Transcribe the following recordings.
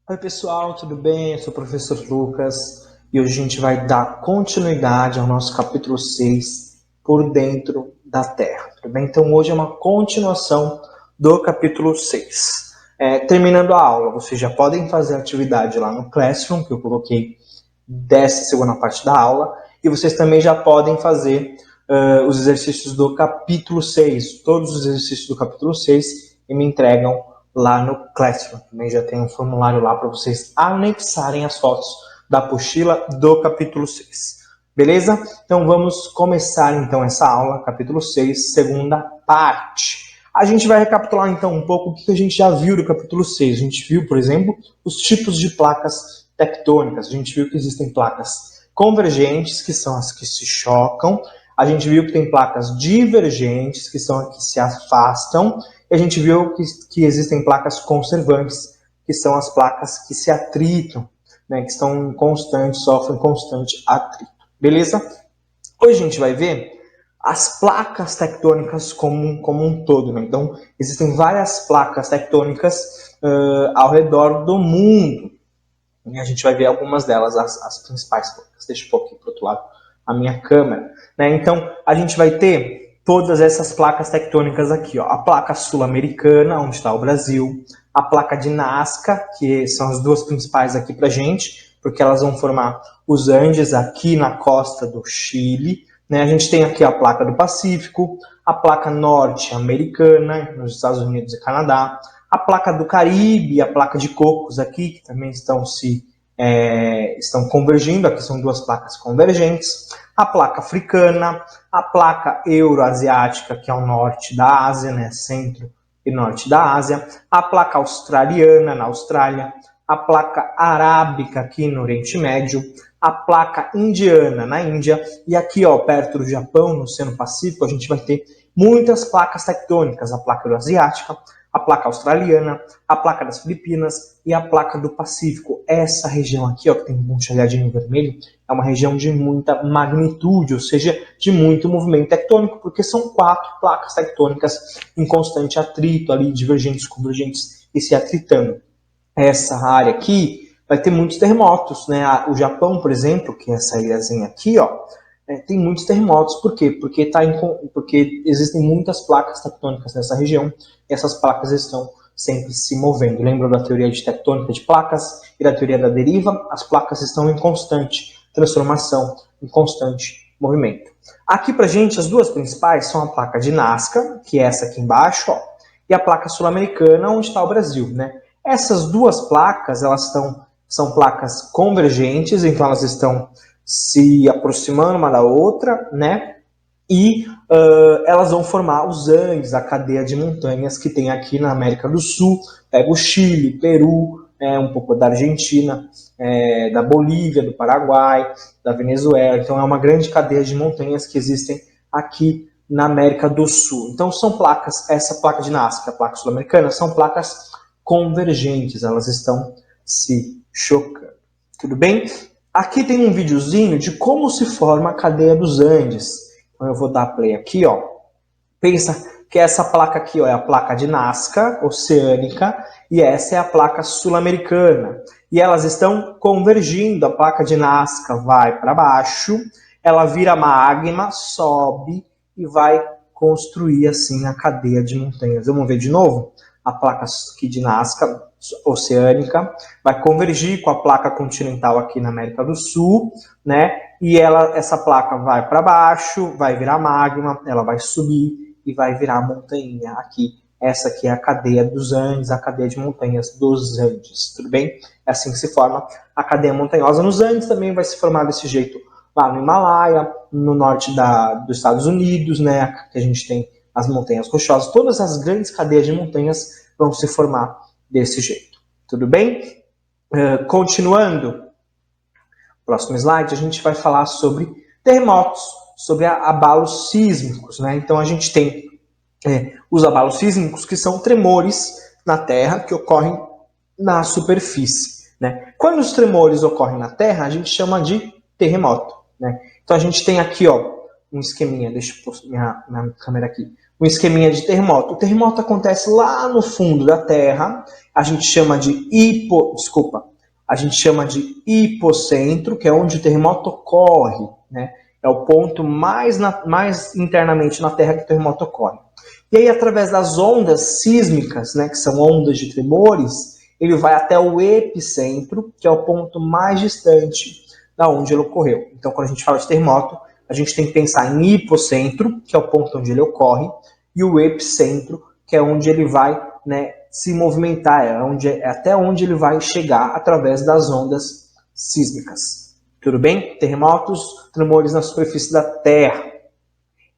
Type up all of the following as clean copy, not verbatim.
Oi pessoal, tudo bem? Eu sou o professor Lucas e hoje a gente vai dar continuidade ao nosso capítulo 6, Por Dentro da Terra, tudo bem? Então hoje é uma continuação do capítulo 6. Terminando a aula, vocês já podem fazer a atividade lá no Classroom, que eu coloquei dessa segunda parte da aula, e vocês também já podem fazer os exercícios do capítulo 6, todos os exercícios do capítulo 6, e me entregam lá no Classroom. Também já tem um formulário lá para vocês anexarem as fotos da apostila do capítulo 6. Beleza? Então vamos começar então essa aula, capítulo 6, segunda parte. A gente vai recapitular então um pouco o que a gente já viu do capítulo 6. A gente viu, por exemplo, os tipos de placas tectônicas. A gente viu que existem placas convergentes, que são as que se chocam. A gente viu que tem placas divergentes, que são as que se afastam. E a gente viu que existem placas conservantes, que são as placas que se atritam, né, que estão em constante, sofrem constante atrito. Beleza? Hoje a gente vai ver as placas tectônicas como um todo. Né? Então, existem várias placas tectônicas ao redor do mundo. E a gente vai ver algumas delas, as principais placas. Deixa eu pôr aqui para o outro lado a minha câmera. Né? Então, a gente vai ter todas essas placas tectônicas aqui. Ó. A placa sul-americana, onde está o Brasil. A placa de Nazca, que são as duas principais aqui para a gente, porque elas vão formar os Andes aqui na costa do Chile. Né? A gente tem aqui a placa do Pacífico, a placa norte-americana, nos Estados Unidos e Canadá, a placa do Caribe, a placa de Cocos aqui, que também estão convergindo, aqui são duas placas convergentes, a placa africana, a placa euroasiática, que é o norte da Ásia, né, centro e norte da Ásia, a placa australiana, na Austrália, a placa arábica, aqui no Oriente Médio, a placa indiana, na Índia, e aqui, ó, perto do Japão, no Oceano Pacífico, a gente vai ter muitas placas tectônicas, a placa euroasiática, a placa australiana, a placa das Filipinas e a placa do Pacífico. Essa região aqui, ó, que tem um pontilhadinho vermelho, é uma região de muita magnitude, ou seja, de muito movimento tectônico, porque são 4 placas tectônicas em constante atrito, ali, divergentes, convergentes e se atritando. Essa área aqui vai ter muitos terremotos, né? O Japão, por exemplo, que é essa ilhazinha aqui, ó, tem muitos terremotos. Por quê? Porque existem muitas placas tectônicas nessa região e essas placas estão sempre se movendo. Lembra da teoria de tectônica de placas e da teoria da deriva? As placas estão em constante transformação, em constante movimento. Aqui pra gente, as duas principais são a placa de Nazca, que é essa aqui embaixo, ó, e a placa sul-americana, onde está o Brasil, né? Essas duas placas, são placas convergentes, então elas estão se aproximando uma da outra, né? E elas vão formar os Andes, a cadeia de montanhas que tem aqui na América do Sul. Pega o Chile, Peru, um pouco da Argentina, da Bolívia, do Paraguai, da Venezuela. Então é uma grande cadeia de montanhas que existem aqui na América do Sul. Então são placas, essa placa de Nazca, a placa sul-americana, são placas convergentes, elas estão se chocando. Tudo bem? Aqui tem um videozinho de como se forma a cadeia dos Andes. Então eu vou dar play aqui, ó. Pensa que essa placa aqui, ó, é a placa de Nazca, oceânica, e essa é a placa sul-americana. E elas estão convergindo, a placa de Nazca vai para baixo, ela vira magma, sobe e vai construir assim a cadeia de montanhas. Vamos ver de novo? A placa aqui de Nazca, oceânica, vai convergir com a placa continental aqui na América do Sul, né? E essa placa vai para baixo, vai virar magma, ela vai subir e vai virar montanha aqui. Essa aqui é a cadeia dos Andes, a cadeia de montanhas dos Andes, tudo bem? É assim que se forma a cadeia montanhosa nos Andes, também vai se formar desse jeito lá no Himalaia, no norte dos Estados Unidos, né? Que a gente tem as montanhas rochosas, todas as grandes cadeias de montanhas vão se formar desse jeito. Tudo bem? Continuando, próximo slide, a gente vai falar sobre terremotos, sobre abalos sísmicos. Né? Então a gente tem os abalos sísmicos, que são tremores na Terra que ocorrem na superfície. Né? Quando os tremores ocorrem na Terra, a gente chama de terremoto. Né? Então a gente tem aqui, ó, um esqueminha, deixa eu pôr minha câmera aqui. um esqueminha de terremoto. O terremoto acontece lá no fundo da Terra, a gente chama de hipocentro, que é onde o terremoto ocorre, né? É o ponto mais internamente na Terra que o terremoto ocorre. E aí, através das ondas sísmicas, né, que são ondas de tremores, ele vai até o epicentro, que é o ponto mais distante da onde ele ocorreu. Então, quando a gente fala de terremoto, a gente tem que pensar em hipocentro, que é o ponto onde ele ocorre, e o epicentro, que é onde ele vai, né, se movimentar, até onde ele vai chegar através das ondas sísmicas. Tudo bem? Terremotos, tremores na superfície da Terra.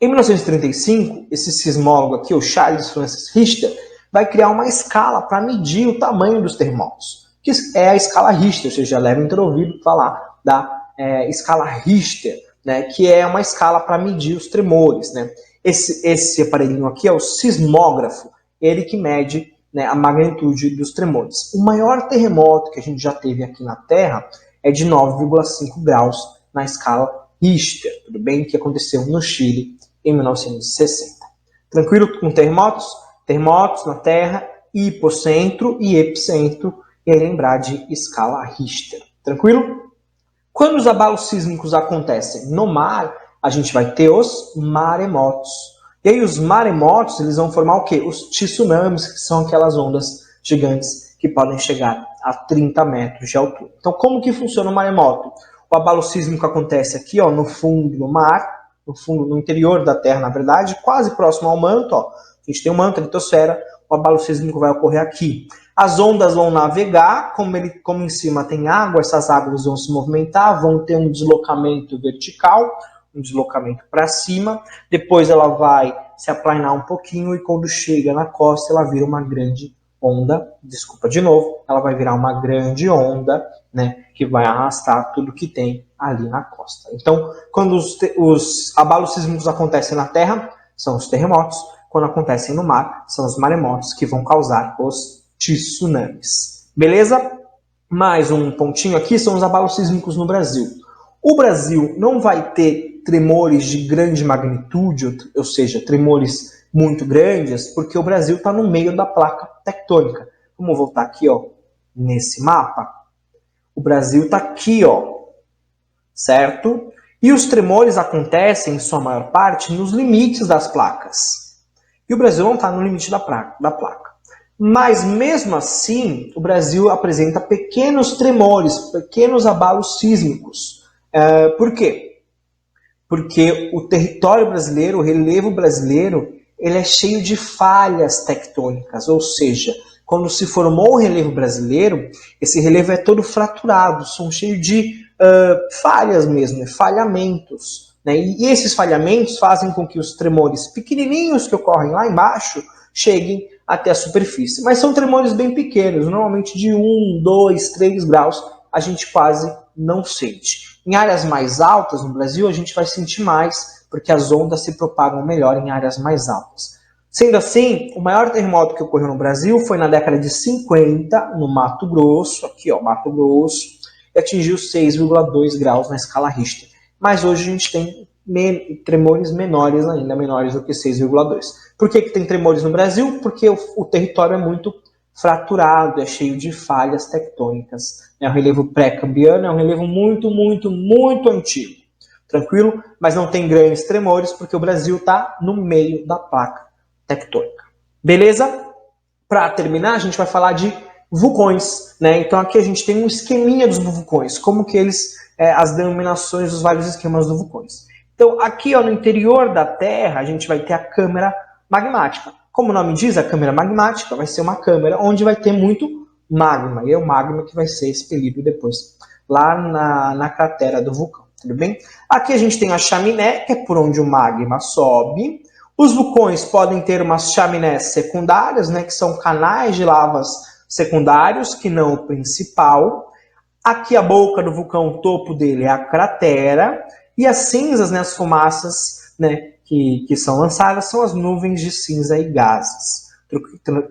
Em 1935, esse sismólogo aqui, o Charles Francis Richter, vai criar uma escala para medir o tamanho dos terremotos, que é a escala Richter. Vocês já devem ter ouvido falar da escala Richter, né, que é uma escala para medir os tremores, né? Esse aparelhinho aqui é o sismógrafo, ele que mede, né, a magnitude dos tremores. O maior terremoto que a gente já teve aqui na Terra é de 9,5 graus na escala Richter, tudo bem? Que aconteceu no Chile em 1960. Tranquilo com terremotos? Terremotos na Terra, hipocentro e epicentro, e aí lembrar de escala Richter. Tranquilo? Quando os abalos sísmicos acontecem no mar, a gente vai ter os maremotos. E aí os maremotos, eles vão formar o quê? Os tsunamis, que são aquelas ondas gigantes que podem chegar a 30 metros de altura. Então, como que funciona o maremoto? O abalo sísmico acontece aqui, ó, no fundo do mar, no interior da Terra, na verdade, quase próximo ao manto, ó. A gente tem o manto, a litosfera, o abalo sísmico vai ocorrer aqui. As ondas vão navegar, como em cima tem água, essas águas vão se movimentar, vão ter um deslocamento vertical, um deslocamento para cima, depois ela vai se aplanar um pouquinho e quando chega na costa ela vira uma grande onda, desculpa de novo, ela vai virar uma grande onda, né, que vai arrastar tudo que tem ali na costa. Então, quando os abalos sísmicos acontecem na Terra, são os terremotos, quando acontecem no mar, são os maremotos que vão causar os tsunamis. Beleza? Mais um pontinho aqui são os abalos sísmicos no Brasil. O Brasil não vai ter tremores de grande magnitude, ou seja, tremores muito grandes, porque o Brasil está no meio da placa tectônica. Vamos voltar aqui, ó, nesse mapa. O Brasil está aqui, ó, certo? E os tremores acontecem, em sua maior parte, nos limites das placas. E o Brasil não está no limite da placa. Mas, mesmo assim, o Brasil apresenta pequenos tremores, pequenos abalos sísmicos. Por quê? Porque o território brasileiro, o relevo brasileiro, ele é cheio de falhas tectônicas, ou seja, quando se formou o relevo brasileiro, esse relevo é todo fraturado, são cheios de falhas mesmo, falhamentos. Né? E esses falhamentos fazem com que os tremores pequenininhos que ocorrem lá embaixo cheguem até a superfície. Mas são tremores bem pequenos, normalmente de 1, 2, 3 graus, a gente quase não sente. Em áreas mais altas no Brasil, a gente vai sentir mais, porque as ondas se propagam melhor em áreas mais altas. Sendo assim, o maior terremoto que ocorreu no Brasil foi na década de 50, no Mato Grosso, aqui ó, Mato Grosso, e atingiu 6,2 graus na escala Richter. Mas hoje a gente tem tremores menores ainda, menores do que 6,2. Por que tem tremores no Brasil? Porque o território é muito fraturado, é cheio de falhas tectônicas. É um relevo pré-cambriano, é um relevo muito, muito, muito antigo. Tranquilo? Mas não tem grandes tremores, porque o Brasil está no meio da placa tectônica. Beleza? Para terminar, a gente vai falar de vulcões, né? Então aqui a gente tem um esqueminha dos vulcões, como que eles, as denominações dos vários esquemas dos vulcões. Então aqui ó, no interior da Terra a gente vai ter a câmara magmática. Como o nome diz, a câmara magmática vai ser uma câmara onde vai ter muito magma, e é o magma que vai ser expelido depois lá na cratera do vulcão, tudo bem? Aqui a gente tem a chaminé, que é por onde o magma sobe. Os vulcões podem ter umas chaminés secundárias, né, que são canais de lavas secundários, que não o principal. Aqui a boca do vulcão, o topo dele é a cratera, e as cinzas, né, as fumaças, né, que são lançadas, são as nuvens de cinza e gases.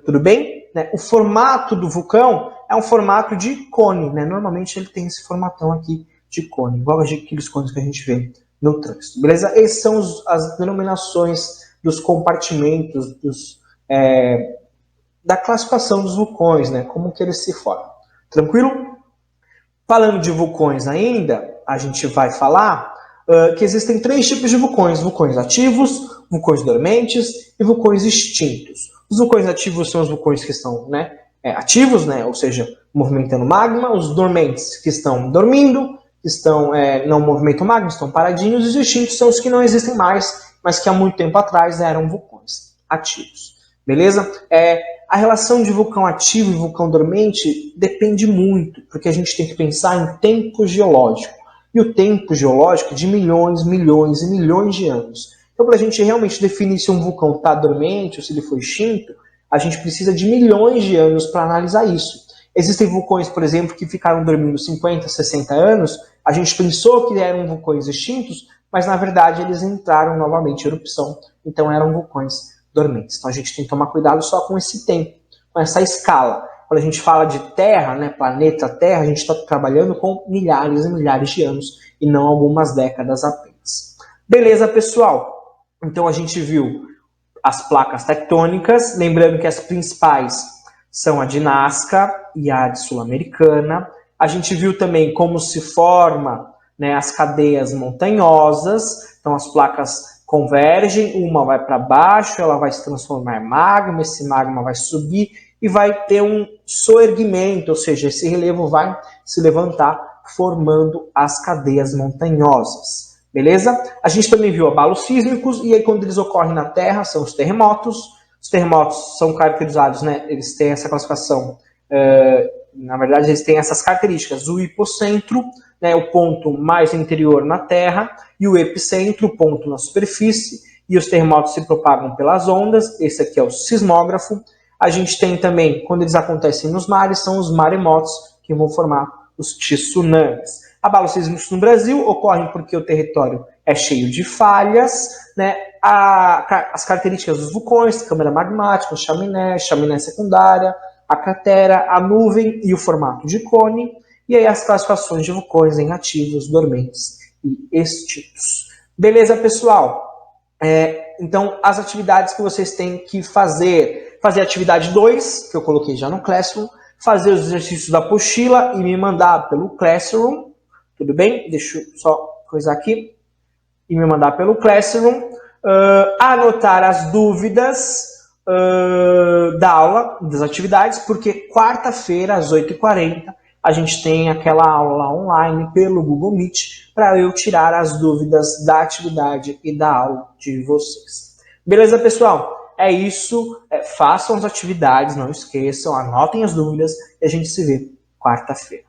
Tudo bem? Né? O formato do vulcão é um formato de cone, né? Normalmente ele tem esse formatão aqui de cone, igual aqueles cones que a gente vê no trânsito. Beleza? Essas são as denominações dos compartimentos, da classificação dos vulcões, né? Como que eles se formam. Tranquilo? Falando de vulcões ainda, a gente vai falar que existem 3 tipos de vulcões: vulcões ativos, vulcões dormentes e vulcões extintos. Os vulcões ativos são os vulcões que estão ativos, né? Ou seja, movimentando magma. Os dormentes que estão dormindo, que estão, não movimentam magma, estão paradinhos. E os extintos são os que não existem mais, mas que há muito tempo atrás eram vulcões ativos. Beleza? A relação de vulcão ativo e vulcão dormente depende muito, porque a gente tem que pensar em tempo geológico. E o tempo geológico é de milhões, milhões e milhões de anos. Então, para a gente realmente definir se um vulcão está dormente ou se ele foi extinto, a gente precisa de milhões de anos para analisar isso. Existem vulcões, por exemplo, que ficaram dormindo 50, 60 anos. A gente pensou que eram vulcões extintos, mas na verdade eles entraram novamente em erupção. Então eram vulcões dormentes. Então a gente tem que tomar cuidado só com esse tempo, com essa escala. Quando a gente fala de Terra, né, planeta Terra, a gente está trabalhando com milhares e milhares de anos e não algumas décadas apenas. Beleza, pessoal? Então a gente viu as placas tectônicas, lembrando que as principais são a de Nazca e a de Sul-Americana. A gente viu também como se forma, né, as cadeias montanhosas. Então as placas convergem, uma vai para baixo, ela vai se transformar em magma, esse magma vai subir e vai ter um soerguimento, ou seja, esse relevo vai se levantar formando as cadeias montanhosas. Beleza? A gente também viu abalos sísmicos, e aí quando eles ocorrem na Terra são os terremotos. Os terremotos são caracterizados, né, eles têm essa classificação, na verdade eles têm essas características: o hipocentro, né, o ponto mais interior na Terra, e o epicentro, o ponto na superfície, e os terremotos se propagam pelas ondas. Esse aqui é o sismógrafo. A gente tem também, quando eles acontecem nos mares, são os maremotos, que vão formar os tsunamis. Abalos sísmicos no Brasil ocorrem porque o território é cheio de falhas, né? As características dos vulcões: câmara magmática, chaminé secundária, a cratera, a nuvem e o formato de cone. E aí as classificações de vulcões em ativos, dormentes e extintos. Beleza, pessoal? Então, as atividades que vocês têm que fazer: fazer a atividade 2, que eu coloquei já no Classroom, fazer os exercícios da apostila e me mandar pelo Classroom, tudo bem? Deixa eu só coisar aqui. E me mandar pelo Classroom. Anotar as dúvidas da aula, das atividades, porque quarta-feira, às 8h40, a gente tem aquela aula online pelo Google Meet para eu tirar as dúvidas da atividade e da aula de vocês. Beleza, pessoal? É isso. Façam as atividades, não esqueçam, anotem as dúvidas e a gente se vê quarta-feira.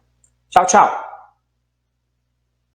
Tchau, tchau!